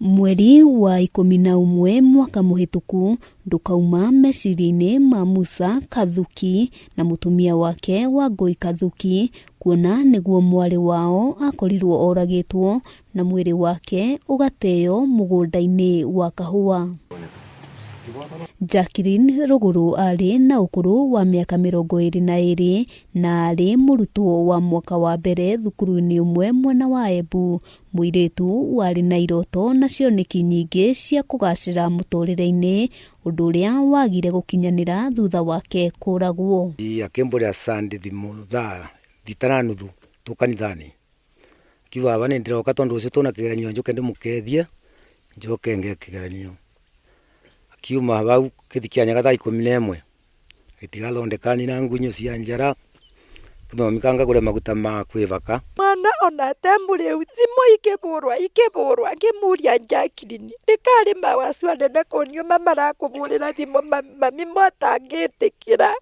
Mweri wa 11 mwaka muhituku ndukauma meciria-ini ma Musa Kathuki na mutumia wake Wangui Kathuki kuona niguo mwari wao akorirwo oragitwo na mwiri wake ugateo mugunda-ini wa kahua. Jacqueline Ruguru ari na ukuru wa miaka 22 na ari murutwo wa mwaka wa mbere thukuru-ini umwe mwena wa Embu. Muiritu wari na iroto na cioneki nyingi cia kugacira muturire-ini, undu uria wagire gukinyanira thutha wake kuragwo. Akimburia Sunday thimu thaa 5:30 tukanithani kiwa bana ndiroka tondu ucio tuna kigeranio njuke ndimukethie njoke nge kigeranio kiuma bau kithikianya thaa 11 gitigathondekani na ngunyo cia njara kuma mikanga kure maguta ma kwivaka mwana ona tembure thimo ikiburwa ngimuria Jacqueline nikari mawaswa nene kunio mamara kuburira thimo mami motangitikira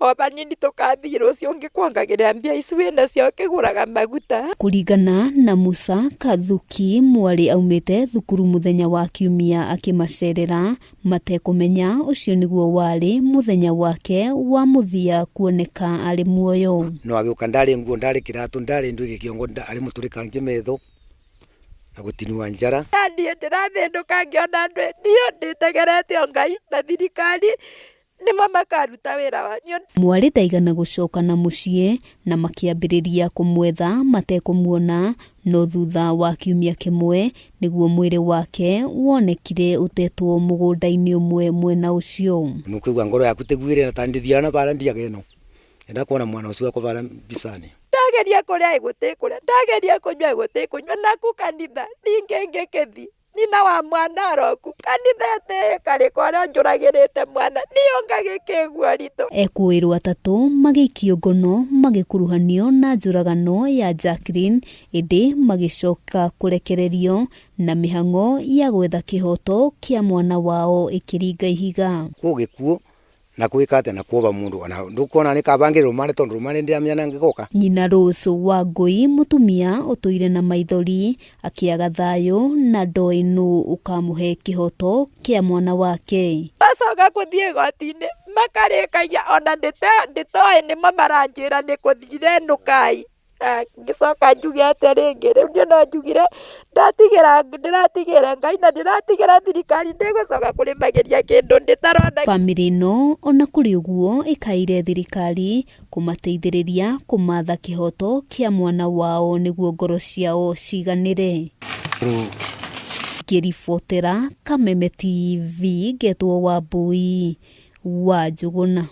oba nini tukambira ucio ngikwangagira mbia icu wina cio kiguraga maguta. Kuringana na Musa Kathuki, mwari aumite thukuru muthenya wa Kiumia akimacerera matekumenya ucio niguo wari muthenya wake wa muthia kuoneka ari muoyo. No agiuka ndari nguo ndari kiratu ndari ndu gikiongo ari muturikangie metho na gutinua njara ndie ndirathinduka ngiona ndu ndio nditegerete Ngai na thirikari nimo makaruta wira wanyu. Mwari ndaigana gucoka na mucii na makiambiriria kumwetha matekumuona, no thutha wa kiumia kimwe niguo mwiri wake wonekire utetwo mugunda-ini umwe mwena ucio. Nukwigua ngoro yaku tigwire na tandithiana bara ndiageno enda kuona mwana ucio akobara bisani ndageria kuria igutikura ndageria kunywa igutikunywa naku kanitha ningengekethi nina wa mwana aroku kanithete kari kwaria njuragirite mwana niongagikigua rito. Ekuirwo atatu magikio ngono magikuruhanio na njuragano ya Jacqueline indi magicoka kurekererio na mihango ya gwetha kihoto kia mwana wao ikiringa ihiga. Kugikuo na kuikate na kuoba mundu ona ndukona ni kabangirwo mane tondu rumane ndiamyana ngikoka. Nyina Rose Wangui mutumia utuire na maithori akiaga thayo na ndoinu ukamuhe kihoto kia mwana wake. Bacoka kuthie gotini makarikagia ona nditoe ni mamaranjira ni kuthire nukai ngicoka njuge ringi riu ndio no njugire ndiratigire Ngai na ndiratigira thirikari ndigucoka kurimagiria kindu nditarona. Family no ona kuri uguo ikaire thirikari kumateithiriria kumatha kihoto kia mwana wao niguo ngoro ciao ciganire. Kiribotera Kameme TV, Getwo Wambui wa Njuguna.